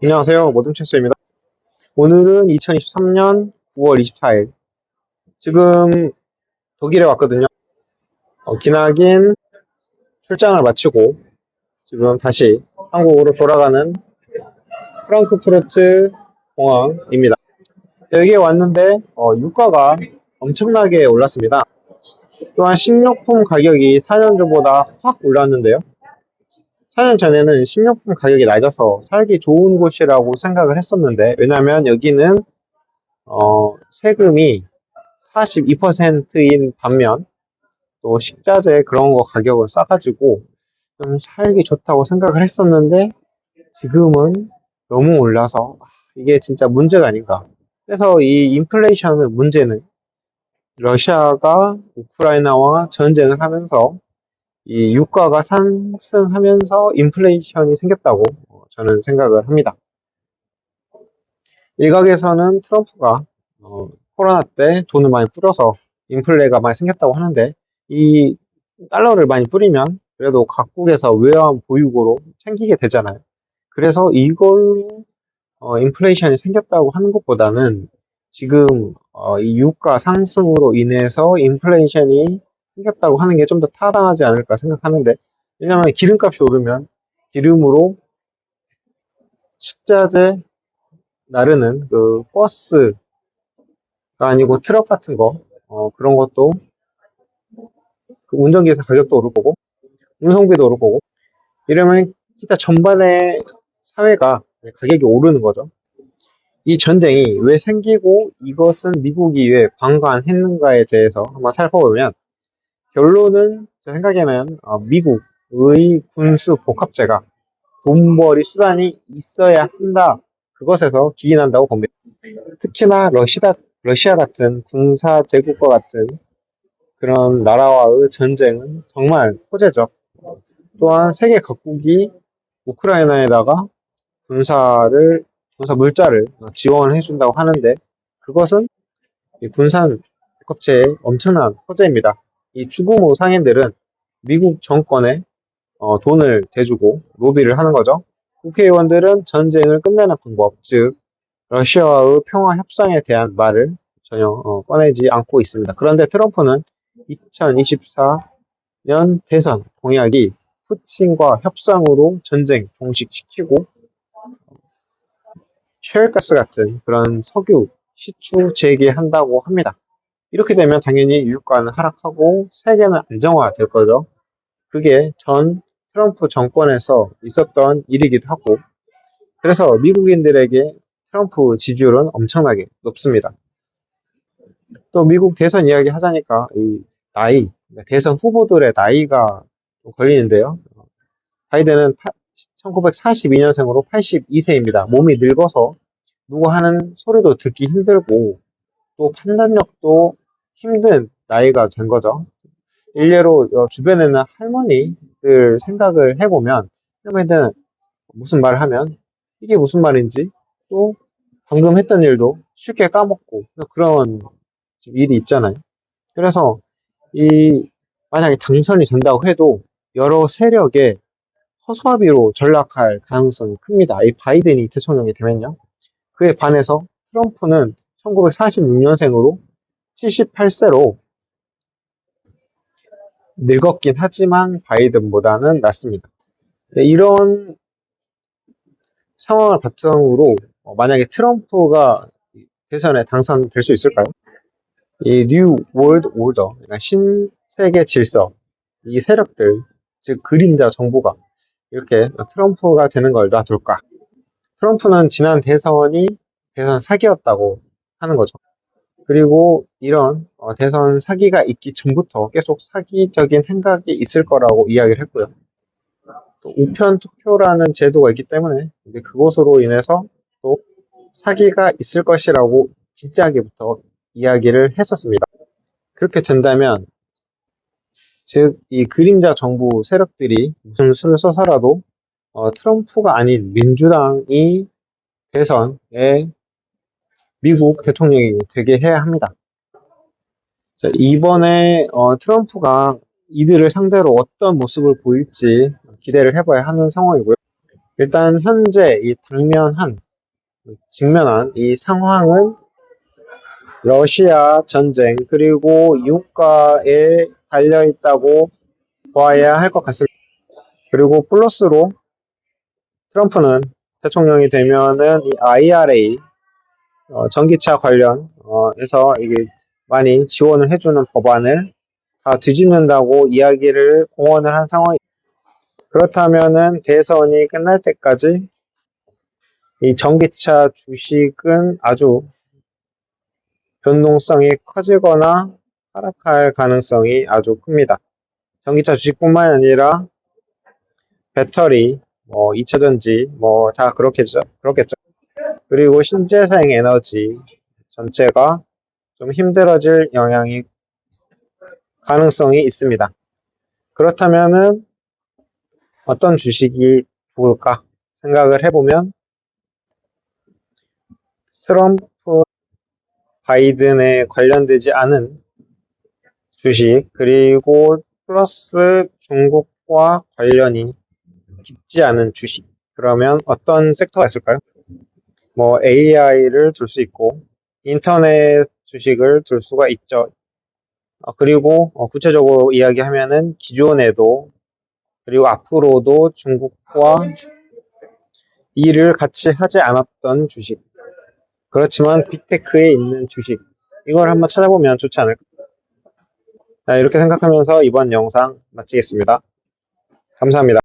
안녕하세요. 모든체스입니다. 오늘은 2023년 9월 24일. 지금 독일에 왔거든요. 기나긴 출장을 마치고 지금 다시 한국으로 돌아가는 프랑크푸르트 공항입니다. 여기에 왔는데 유가가 엄청나게 올랐습니다. 또한 식료품 가격이 4년 전보다 확 올랐는데요. 4년 전에는 식료품 가격이 낮아서 살기 좋은 곳이라고 생각을 했었는데, 왜냐면 여기는 세금이 42%인 반면 또 식자재 그런 거 가격은 싸가지고 좀 살기 좋다고 생각을 했었는데, 지금은 너무 올라서 이게 진짜 문제가 아닌가. 그래서 이 인플레이션의 문제는 러시아가 우크라이나와 전쟁을 하면서 이 유가가 상승하면서 인플레이션이 생겼다고 저는 생각을 합니다. 일각에서는 트럼프가 코로나 때 돈을 많이 뿌려서 인플레가 많이 생겼다고 하는데, 이 달러를 많이 뿌리면 그래도 각국에서 외환 보유고로 챙기게 되잖아요. 그래서 이걸로 인플레이션이 생겼다고 하는 것보다는 지금 이 유가 상승으로 인해서 인플레이션이 생겼다고 하는 게 좀 더 타당하지 않을까 생각하는데, 왜냐하면 기름값이 오르면 기름으로 식자재 나르는 그 버스가 아니고 트럭 같은 거, 그런 것도 그 운전기사 가격도 오를 거고 운송비도 오를 거고, 이러면 기타 전반의 사회가 가격이 오르는 거죠. 이 전쟁이 왜 생기고 이것은 미국이 왜 방관했는가에 대해서 한번 살펴보면, 결론은 제 생각에는 미국의 군수 복합제가 돈벌이 수단이 있어야 한다, 그것에서 기인한다고 봅니다. 특히나 러시아 같은 군사 제국과 같은 그런 나라와의 전쟁은 정말 호재죠. 또한 세계 각국이 우크라이나에다가 군사 물자를 지원해 준다고 하는데, 그것은 이 군산 백업체의 엄청난 호재입니다. 이 추구모 상인들은 미국 정권에 돈을 대주고 로비를 하는 거죠. 국회의원들은 전쟁을 끝내는 방법, 즉 러시아와의 평화 협상에 대한 말을 전혀 꺼내지 않고 있습니다. 그런데 트럼프는 2024년 대선 공약이 푸틴과 협상으로 전쟁 종식시키고 셰일가스 같은 그런 석유 시추 재개한다고 합니다. 이렇게 되면 당연히 유가는 하락하고 세계는 안정화될 거죠. 그게 전 트럼프 정권에서 있었던 일이기도 하고, 그래서 미국인들에게 트럼프 지지율은 엄청나게 높습니다. 또 미국 대선 이야기 하자니까 이 나이, 대선 후보들의 나이가 좀 걸리는데요. 바이든은 1942년생으로 82세입니다. 몸이 늙어서 누구 하는 소리도 듣기 힘들고 또 판단력도 힘든 나이가 된 거죠. 일례로 주변에는 할머니들 생각을 해보면, 할머니들은 무슨 말을 하면 이게 무슨 말인지, 또 방금 했던 일도 쉽게 까먹고 그런 일이 있잖아요. 그래서 이 만약에 당선이 된다고 해도 여러 세력의 허수아비로 전락할 가능성이 큽니다. 이 바이든이 대통령이 되면요. 그에 반해서 트럼프는 1946년생으로 78세로 늙었긴 하지만 바이든보다는 낫습니다. 네, 이런 상황을 바탕으로 만약에 트럼프가 대선에 당선될 수 있을까요? 이 뉴 월드 오더, 그러니까 신세계 질서, 이 세력들, 즉 그림자 정부가 이렇게 트럼프가 되는 걸 놔둘까? 트럼프는 지난 대선이 대선 사기였다고 하는 거죠. 그리고 이런 대선 사기가 있기 전부터 계속 사기적인 행각이 있을 거라고 이야기를 했고요. 또 우편 투표라는 제도가 있기 때문에 이제 그것으로 인해서 또 사기가 있을 것이라고 진지하게부터 이야기를 했었습니다. 그렇게 된다면, 즉 이 그림자 정부 세력들이 무슨 수를 써서라도 트럼프가 아닌 민주당이 대선에 미국 대통령이 되게 해야 합니다. 자, 이번에 트럼프가 이들을 상대로 어떤 모습을 보일지 기대를 해봐야 하는 상황이고요. 일단 현재 이 직면한 이 상황은 러시아 전쟁 그리고 유가에 달려있다고 봐야 할 것 같습니다. 그리고 플러스로 트럼프는 대통령이 되면은 이 IRA 전기차 관련해서 이게 많이 지원을 해주는 법안을 다 뒤집는다고 이야기를 공언을 한 상황이. 그렇다면은 대선이 끝날 때까지 이 전기차 주식은 아주 변동성이 커지거나 하락할 가능성이 아주 큽니다. 전기차 주식뿐만 아니라 배터리, 2차전지, 다 그렇겠죠. 그리고 신재생 에너지 전체가 좀 힘들어질 가능성이 있습니다. 그렇다면은 어떤 주식이 좋을까 생각을 해보면 트럼프, 바이든에 관련되지 않은 주식 그리고 플러스 중국과 관련이 깊지 않은 주식. 그러면 어떤 섹터가 있을까요? AI를 둘 수 있고 인터넷 주식을 둘 수가 있죠. 그리고 구체적으로 이야기하면은 기존에도 그리고 앞으로도 중국과 일을 같이 하지 않았던 주식. 그렇지만 빅테크에 있는 주식. 이걸 한번 찾아보면 좋지 않을까? 이렇게 생각하면서 이번 영상 마치겠습니다. 감사합니다.